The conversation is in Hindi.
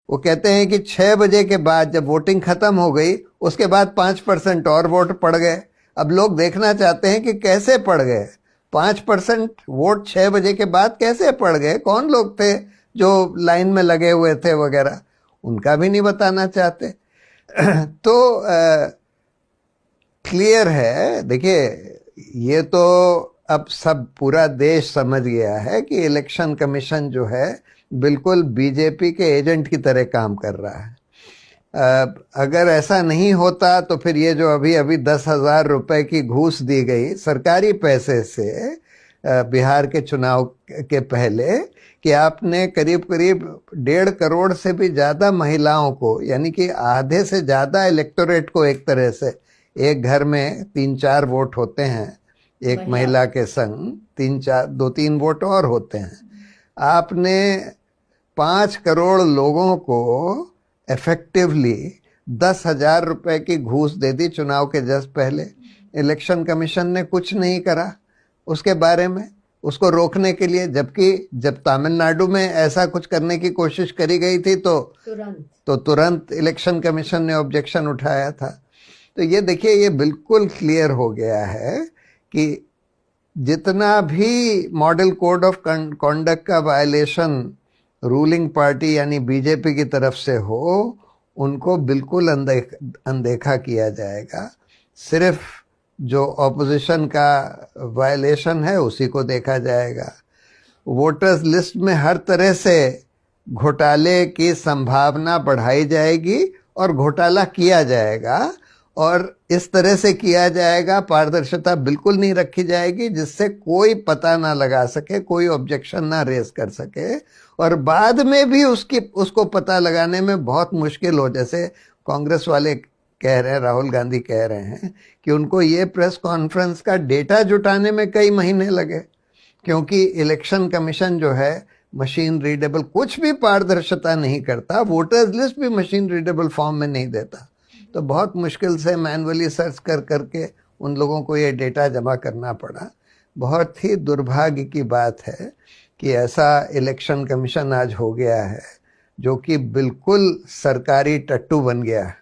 वो कहते हैं कि 6 बजे के बाद जब वोटिंग खत्म हो गई उसके बाद 5% और वोट पड़ गए। अब लोग देखना चाहते हैं कि कैसे पड़ गए 5% वोट 6 बजे के बाद कैसे पड़ गए, कौन लोग थे जो लाइन में लगे हुए थे वगैरह, उनका भी नहीं बताना चाहते। तो क्लियर है, देखिए ये तो अब सब पूरा देश समझ गया है कि इलेक्शन कमीशन जो है बिल्कुल बीजेपी के एजेंट की तरह काम कर रहा है। अगर ऐसा नहीं होता तो फिर ये जो अभी अभी 10,000 रुपए की घूस दी गई सरकारी पैसे से बिहार के चुनाव के पहले, कि आपने करीब करीब 1.5 करोड़ से भी ज़्यादा महिलाओं को, यानी कि आधे से ज़्यादा इलेक्टोरेट को, एक तरह से एक घर में 3-4 वोट होते हैं, एक महिला के संग 2-3 वोट और होते हैं, आपने 5 करोड़ लोगों को इफेक्टिवली 10,000 रुपए की घूस दे दी चुनाव के जस्ट पहले। इलेक्शन कमीशन ने कुछ नहीं करा उसके बारे में, उसको रोकने के लिए, जबकि जब तमिलनाडु में ऐसा कुछ करने की कोशिश करी गई थी तो तुरंत इलेक्शन कमीशन ने ऑब्जेक्शन उठाया था। तो ये देखिए, ये बिल्कुल क्लियर हो गया है कि जितना भी मॉडल कोड ऑफ कॉन्डक्ट का वायलेशन रूलिंग पार्टी यानी बीजेपी की तरफ से हो, उनको बिल्कुल अनदेखा किया जाएगा। सिर्फ जो ऑपोजिशन का वायलेशन है उसी को देखा जाएगा। वोटर्स लिस्ट में हर तरह से घोटाले की संभावना बढ़ाई जाएगी और घोटाला किया जाएगा, और इस तरह से किया जाएगा, पारदर्शिता बिल्कुल नहीं रखी जाएगी जिससे कोई पता ना लगा सके, कोई ऑब्जेक्शन ना रेज कर सके, और बाद में भी उसको पता लगाने में बहुत मुश्किल हो। जैसे कांग्रेस वाले कह रहे हैं, राहुल गांधी कह रहे हैं कि उनको ये प्रेस कॉन्फ्रेंस का डेटा जुटाने में कई महीने लगे, क्योंकि इलेक्शन कमीशन जो है मशीन रीडेबल कुछ भी पारदर्शिता नहीं करता, वोटर्स लिस्ट भी मशीन रीडेबल फॉर्म में नहीं देता। तो बहुत मुश्किल से मैनुअली सर्च करके उन लोगों को ये डेटा जमा करना पड़ा। बहुत ही दुर्भाग्य की बात है कि ऐसा इलेक्शन कमीशन आज हो गया है जो कि बिल्कुल सरकारी टट्टू बन गया है।